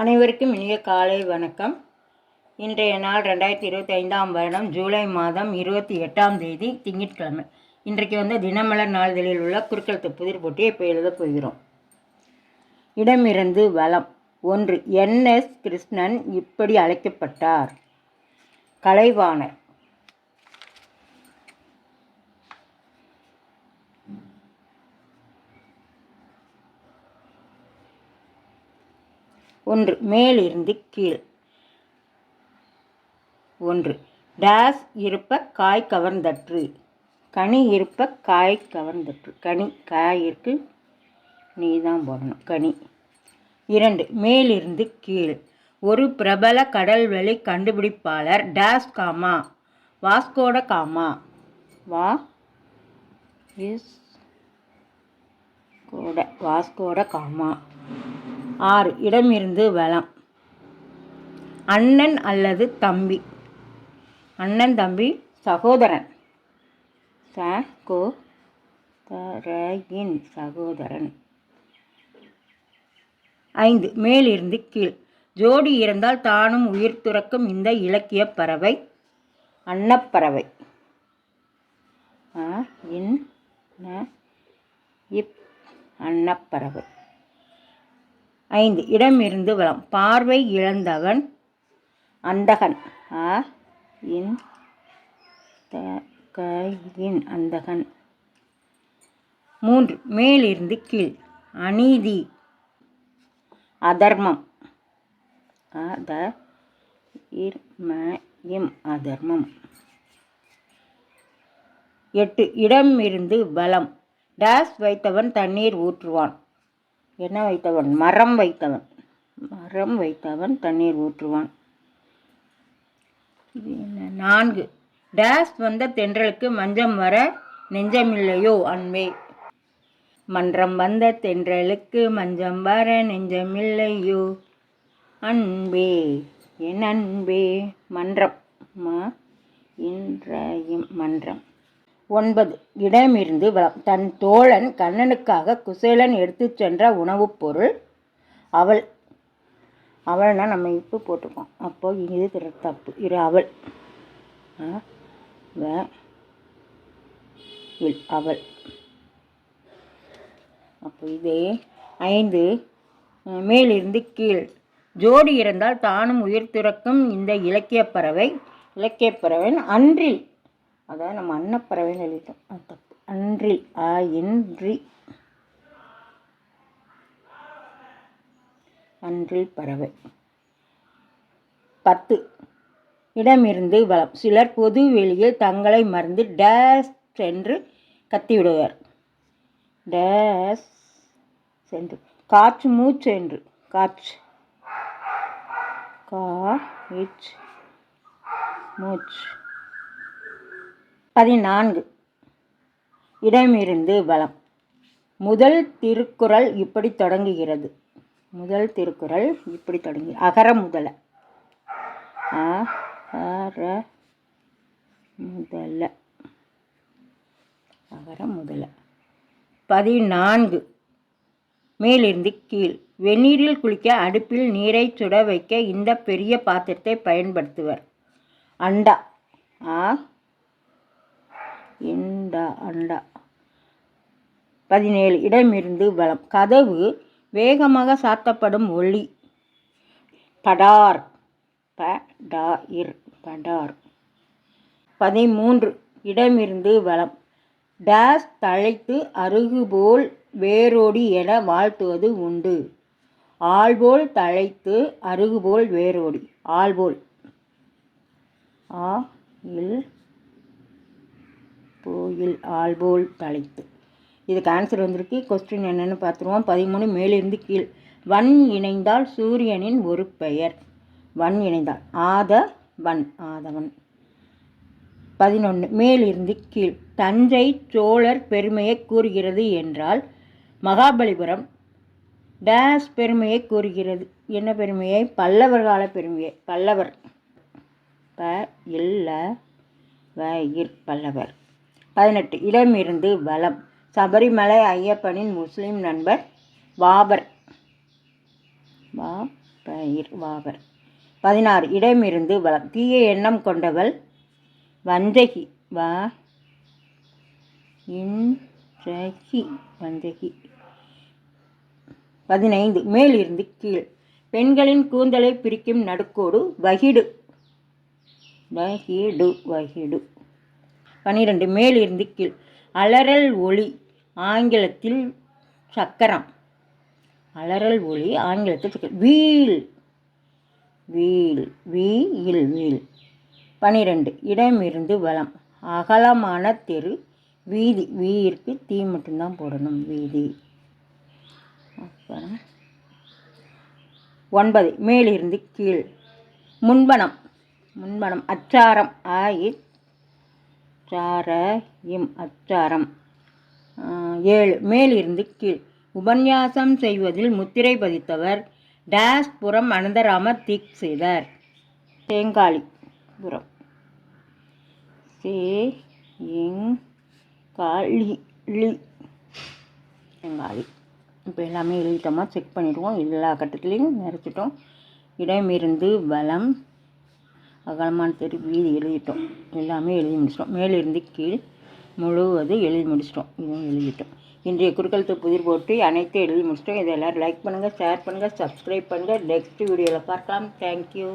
அனைவருக்கும் இனிய காலை வணக்கம். இன்றைய நாள் 2025ஆம் வருடம் ஜூலை மாதம் 28ஆம் தேதி திங்கட்கிழமை. இன்றைக்கு தினமலர் நாளிதழில் உள்ள குறுக்கெழுத்து புதிர் போட்டியை இப்போ எழுதப் போகிறோம். இடமிருந்து வலம். 1. NS கிருஷ்ணன் இப்படி அழைக்கப்பட்டார். கலைவாணர். 1. மேலிருந்து கீழ். 1. டேஸ் இருப்ப காய் கவர்ந்தற்று. கனி இருப்ப காய் கவர்ந்தற்று. கனி காயிற்கு நீ தான் போடணும். கனி. 2. மேலிருந்து கீழ். ஒரு பிரபல கடல்வெளி கண்டுபிடிப்பாளர் டேஸ் Gama Vasco da Gama. Vasco da Gama. 6. இடமிருந்து வலம். அண்ணன் அல்லது தம்பி. அண்ணன் தம்பி சகோதரன். சகோதரன். 5. மேலிருந்து கீழ். ஜோடி இருந்தால் தானும் உயிர் துறக்கும் இந்த இலக்கிய பறவை அன்னப்பறவை. அன்னப்பறவை. 5. இடமிருந்து வலம். பார்வை இழந்தவன் அந்தகன். அந்தகன். 3. மேலிருந்து கீழ். அநீதி அதர்மம். அதர்மம். 8. இடமிருந்து வலம். டேஸ் வைத்தவன் தண்ணீர் ஊற்றுவான். என்ன வைத்தவன்? மரம் வைத்தவன். மரம் வைத்தவன் தண்ணீர் ஊற்றுவான். 4. டேஸ் வந்த தென்றலுக்கு மஞ்சம் வர நெஞ்சமில்லையோ அன்பே. மன்றம் வந்த தென்றலுக்கு மஞ்சம் வர நெஞ்சமில்லையோ அன்பே என் அன்பே. மன்றம். மன்றம். 9. இடமிருந்து வலம். தன் தோழன் கண்ணனுக்காக குசேலன் எடுத்து சென்ற உணவுப் பொருள் அவள். அவள்னா நம்ம இப்போ போட்டிருக்கோம். அப்போ இது தப்பு. அவள். அவள். அப்போ இதே. 5. மேலிருந்து கீழ். ஜோடி இருந்தால் தானும் உயிர் துறக்கும் இந்த இலக்கியப்பறவன் அன்றில். அதாவது நம்ம அன்னப்பறவைன்னு எழுதிட்டோம். அது தப்பு. அன்றில். அன்றில் பறவை. 10. இடமிருந்து வலம். சிலர் பொது வெளியில் தங்களை மறந்து டேஸ் சென்று கத்திவிடுவர். டேஸ் சென்று. காற்று மூச்சு என்று. காற்று. மூச்சு. 14. இடமிருந்து வலம். முதல் திருக்குறள் இப்படி தொடங்குகிறது. அகர முதல. அகர முதல. 14. மேலிருந்து கீழ். வெந்நீரில் குளிக்க அடுப்பில் நீரை சுட வைக்க இந்த பெரிய பாத்திரத்தை பயன்படுத்துவர். அண்டா. அண்டா. 17. இடமிருந்து வலம். கதவு வேகமாக சாத்தப்படும் ஒலி. படார். படார். 13. இடமிருந்து வலம். டேஸ் தழைத்து அருகுபோல் வேரோடி என வாழ்த்துவது உண்டு. ஆள்போல் தழைத்து அருகுபோல் வேரோடி. ஆள்போல். ஆள்போல் தழைத்து. இதுக்கு ஆன்சர் வந்திருக்கு. கொஸ்டின் என்னன்னு பார்த்துருவோம். 13. மேலிருந்து கீழ். வன் இணைந்தால் சூரியனின் ஒரு பெயர். வன் இணைந்தால் ஆதவன். 11. மேலிருந்து கீழ். தஞ்சை சோழர் பெருமையை கூறுகிறது என்றால் மகாபலிபுரம் டேஸ் பெருமையை கூறுகிறது. என்ன பெருமையை? பல்லவர் கால பெருமையை. பல்லவர். பல்லவர். 18. இடமிருந்து வலம். சபரிமலை ஐயப்பனின் முஸ்லிம் நண்பர் பாபர். பயிர் வாவர். 16 இடமிருந்து வளம். தீய எண்ணம் கொண்டவள் வஞ்சகி. வஞ்சகி. 15 மேலிருந்து கீழ். பெண்களின் கூந்தலை பிரிக்கும் நடுக்கோடு வகிடு. 12 மேலிருந்து கீழ். அலறல் ஒளி ஆங்கிலத்தில் சக்கரம். அலறல் ஒளி ஆங்கிலத்தில் சக்கரம். வீல். வீல். 12 இடமிருந்து வலம். அகலமான தெரு வீதி. வீருக்கு தீ மட்டும்தான் போடணும். வீதி. அப்புறம் 9 மேலிருந்து கீழ். முன்பணம். அச்சாரம். அச்சாரம். 7 மேலிருந்து கீழ். உபன்யாசம் செய்வதில் முத்திரை பதித்தவர் டேஸ் புரம் அனந்தராம தீக்ஷிதர். தேங்காளி புரம். தேங்காளி. இப்போ எல்லாமே எழுதிட்டோமா செக் பண்ணிடுவோம். எல்லா கட்டத்துலேயும் நிறச்சிட்டோம். இடமிருந்து வலம் அகலமான தெரு வீதி எழுதிட்டோம். எல்லாமே எழுதி முடிச்சிட்டோம். மேலிருந்து கீழ் முழுவது எழுதி முடிச்சிட்டோம். இதுவும் எழுதிட்டோம். இன்றைய குறுக்கெழுத்து புதிர் போட்டு அனைத்தும் எழுதி முடிச்சிட்டோம். இதை எல்லோரும் லைக் பண்ணுங்கள், ஷேர் பண்ணுங்கள், சப்ஸ்கிரைப் பண்ணுங்கள். நெக்ஸ்ட் வீடியோவில் பார்க்கலாம். தேங்க்யூ.